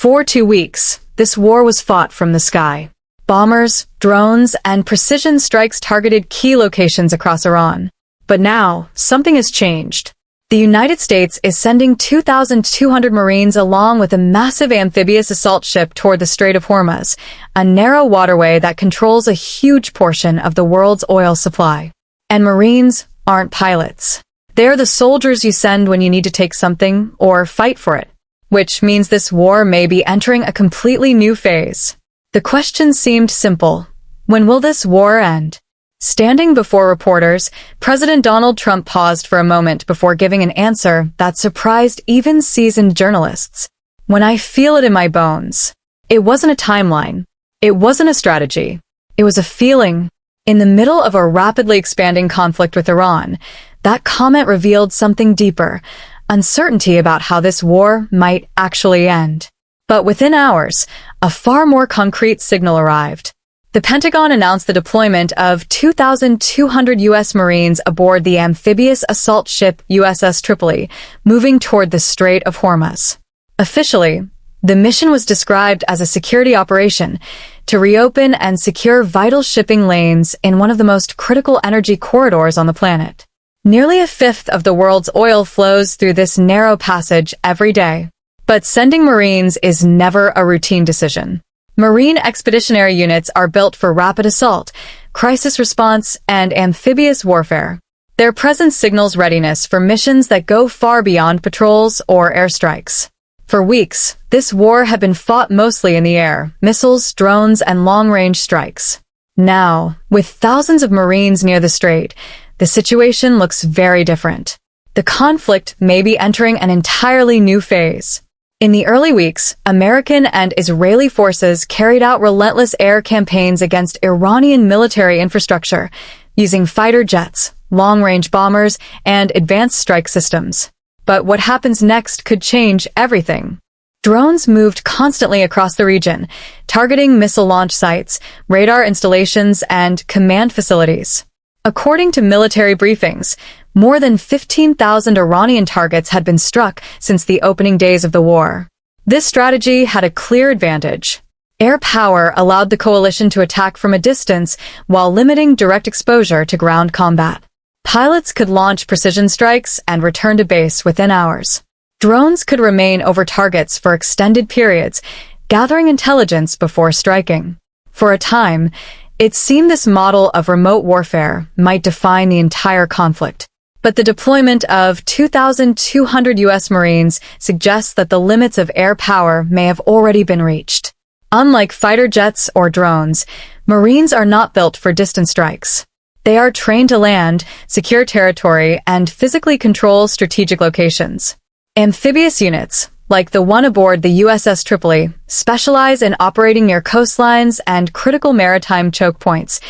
For 2 weeks, this war was fought from the sky. Bombers, drones, and precision strikes targeted key locations across Iran. But now, something has changed. The United States is sending 2,200 Marines along with a massive amphibious assault ship toward the Strait of Hormuz, a narrow waterway that controls a huge portion of the world's oil supply. And Marines aren't pilots. They're the soldiers you send when you need to take something or fight for it, which means this war may be entering a completely new phase. The question seemed simple. When will this war end? Standing before reporters, President Donald Trump paused for a moment before giving an answer that surprised even seasoned journalists. When I feel it in my bones. It wasn't a timeline. It wasn't a strategy. It was a feeling. In the middle of a rapidly expanding conflict with Iran, that comment revealed something deeper, uncertainty about how this war might actually end. But within hours, a far more concrete signal arrived. The Pentagon announced the deployment of 2,200 U.S. Marines aboard the amphibious assault ship USS Tripoli, moving toward the Strait of Hormuz. Officially, the mission was described as a security operation to reopen and secure vital shipping lanes in one of the most critical energy corridors on the planet. Nearly a fifth of the world's oil flows through this narrow passage every day. But sending Marines is never a routine decision. Marine expeditionary units are built for rapid assault, crisis response, and amphibious warfare. Their presence signals readiness for missions that go far beyond patrols or airstrikes. For weeks, this war had been fought mostly in the air, missiles, drones, and long-range strikes. Now, with thousands of Marines near the strait, the situation looks very different. The conflict may be entering an entirely new phase. In the early weeks, American and Israeli forces carried out relentless air campaigns against Iranian military infrastructure, using fighter jets, long-range bombers, and advanced strike systems. But what happens next could change everything. Drones moved constantly across the region, targeting missile launch sites, radar installations, and command facilities. According to military briefings, more than 15,000 Iranian targets had been struck since the opening days of the war. This strategy had a clear advantage. Air power allowed the coalition to attack from a distance while limiting direct exposure to ground combat. Pilots could launch precision strikes and return to base within hours. Drones could remain over targets for extended periods, gathering intelligence before striking. For a time, it seemed this model of remote warfare might define the entire conflict. But the deployment of 2,200 U.S. Marines suggests that the limits of air power may have already been reached. Unlike fighter jets or drones, Marines are not built for distant strikes. They are trained to land, secure territory, and physically control strategic locations. Amphibious units, like the one aboard the USS Tripoli, specialize in operating near coastlines and critical maritime choke points,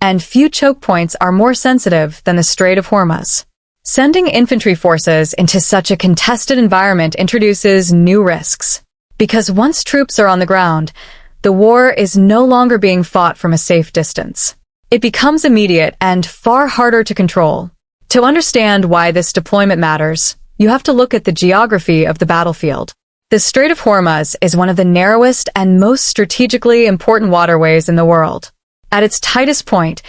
and few choke points are more sensitive than the Strait of Hormuz. Sending infantry forces into such a contested environment introduces new risks. Because once troops are on the ground, the war is no longer being fought from a safe distance. It becomes immediate and far harder to control. To understand why this deployment matters, you have to look at the geography of the battlefield. The Strait of Hormuz is one of the narrowest and most strategically important waterways in the world. At its tightest point,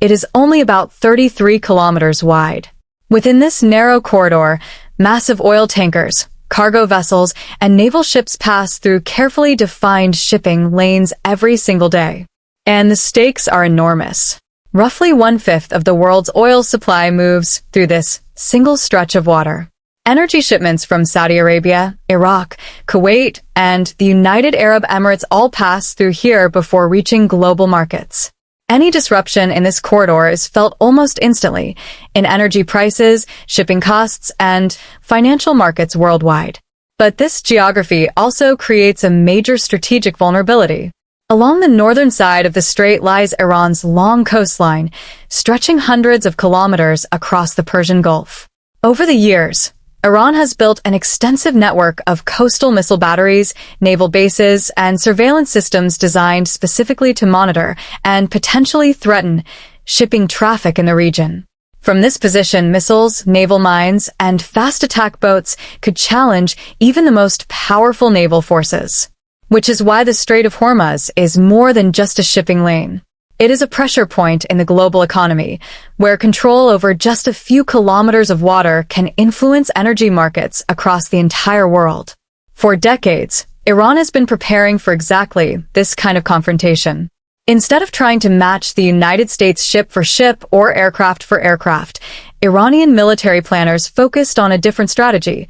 it is only about 33 kilometers wide. Within this narrow corridor, massive oil tankers, cargo vessels, and naval ships pass through carefully defined shipping lanes every single day. And the stakes are enormous. Roughly one-fifth of the world's oil supply moves through this single stretch of water. Energy shipments from Saudi Arabia, Iraq, Kuwait, and the United Arab Emirates all pass through here before reaching global markets. Any disruption in this corridor is felt almost instantly in energy prices, shipping costs, and financial markets worldwide. But this geography also creates a major strategic vulnerability. Along the northern side of the strait lies Iran's long coastline, stretching hundreds of kilometers across the Persian Gulf. Over the years, Iran has built an extensive network of coastal missile batteries, naval bases, and surveillance systems designed specifically to monitor and potentially threaten shipping traffic in the region. From this position, missiles, naval mines, and fast attack boats could challenge even the most powerful naval forces. which is why the Strait of Hormuz is more than just a shipping lane. It is a pressure point in the global economy, where control over just a few kilometers of water can influence energy markets across the entire world. For decades, Iran has been preparing for exactly this kind of confrontation. Instead of trying to match the United States ship for ship or aircraft for aircraft, Iranian military planners focused on a different strategy: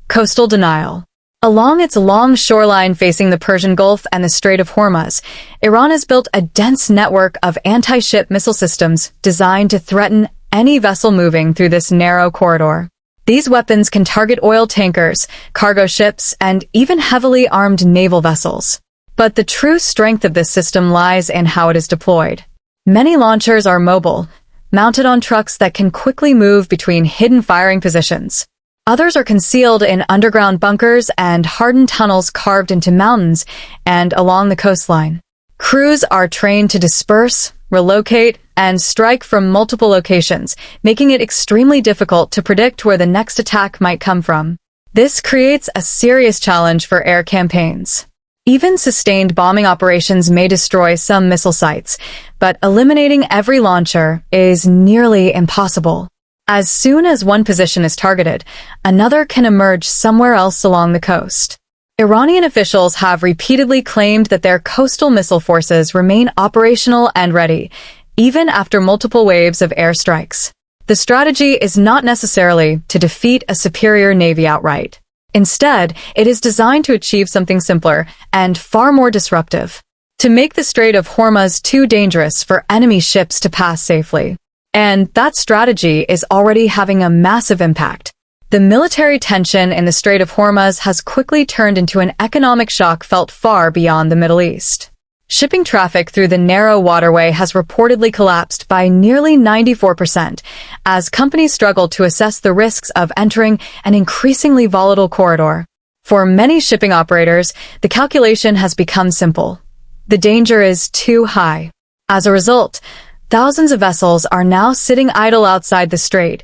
coastal denial. Along its long shoreline facing the Persian Gulf and the Strait of Hormuz, Iran has built a dense network of anti-ship missile systems designed to threaten any vessel moving through this narrow corridor. These weapons can target oil tankers, cargo ships, and even heavily armed naval vessels. But the true strength of this system lies in how it is deployed. Many launchers are mobile, mounted on trucks that can quickly move between hidden firing positions. Others are concealed in underground bunkers and hardened tunnels carved into mountains and along the coastline. Crews are trained to disperse, relocate, and strike from multiple locations, making it extremely difficult to predict where the next attack might come from. This creates a serious challenge for air campaigns. Even sustained bombing operations may destroy some missile sites, but eliminating every launcher is nearly impossible. As soon as one position is targeted, another can emerge somewhere else along the coast. Iranian officials have repeatedly claimed that their coastal missile forces remain operational and ready, even after multiple waves of airstrikes. The strategy is not necessarily to defeat a superior navy outright. Instead, it is designed to achieve something simpler and far more disruptive: to make the Strait of Hormuz too dangerous for enemy ships to pass safely. And that strategy is already having a massive impact. The military tension in the Strait of Hormuz has quickly turned into an economic shock felt far beyond the Middle East. Shipping traffic through the narrow waterway has reportedly collapsed by nearly 94%, as companies struggle to assess the risks of entering an increasingly volatile corridor. For many shipping operators, the calculation has become simple: the danger is too high. As a result, thousands of vessels are now sitting idle outside the strait,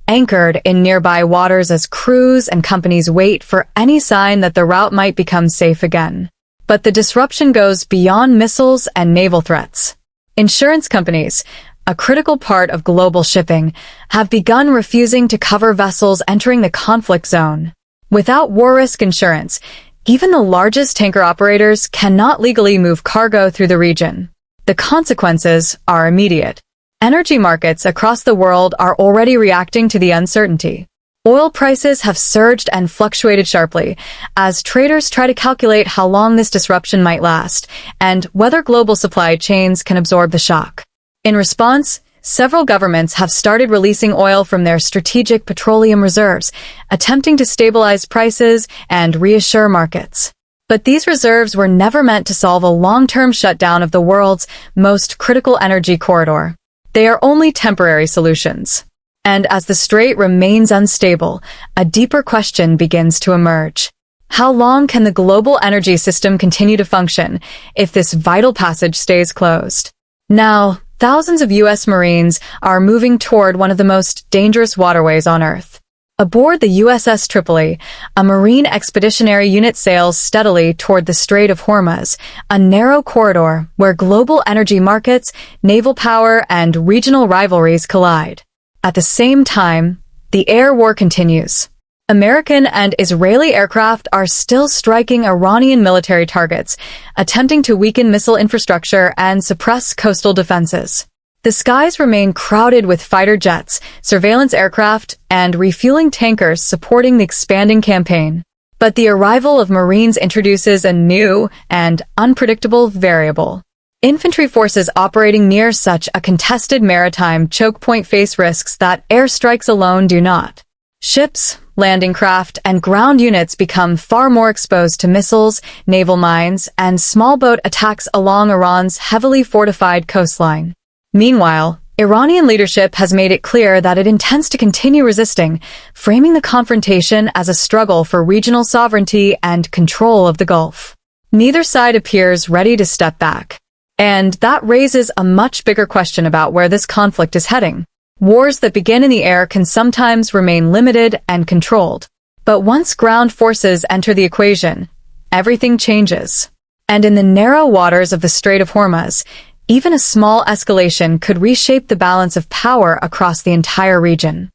anchored in nearby waters as crews and companies wait for any sign that the route might become safe again. But the disruption goes beyond missiles and naval threats. Insurance companies, a critical part of global shipping, have begun refusing to cover vessels entering the conflict zone. Without war risk insurance, even the largest tanker operators cannot legally move cargo through the region. The consequences are immediate. Energy markets across the world are already reacting to the uncertainty. Oil prices have surged and fluctuated sharply as traders try to calculate how long this disruption might last and whether global supply chains can absorb the shock. In response, several governments have started releasing oil from their strategic petroleum reserves, attempting to stabilize prices and reassure markets. But these reserves were never meant to solve a long-term shutdown of the world's most critical energy corridor. They are only temporary solutions. And as the strait remains unstable, a deeper question begins to emerge. How long can the global energy system continue to function if this vital passage stays closed? Now, thousands of U.S. Marines are moving toward one of the most dangerous waterways on Earth. Aboard the USS Tripoli, a Marine Expeditionary Unit sails steadily toward the Strait of Hormuz, a narrow corridor where global energy markets, naval power, and regional rivalries collide. At the same time, the air war continues. American and Israeli aircraft are still striking Iranian military targets, attempting to weaken missile infrastructure and suppress coastal defenses. The skies remain crowded with fighter jets, surveillance aircraft, and refueling tankers supporting the expanding campaign. But the arrival of Marines introduces a new and unpredictable variable. Infantry forces operating near such a contested maritime choke point face risks that airstrikes alone do not. Ships, landing craft, and ground units become far more exposed to missiles, naval mines, and small boat attacks along Iran's heavily fortified coastline. Meanwhile, Iranian leadership has made it clear that it intends to continue resisting, framing the confrontation as a struggle for regional sovereignty and control of the Gulf. Neither side appears ready to step back. And that raises a much bigger question about where this conflict is heading. Wars that begin in the air can sometimes remain limited and controlled. But once ground forces enter the equation, everything changes. And in the narrow waters of the Strait of Hormuz, even a small escalation could reshape the balance of power across the entire region.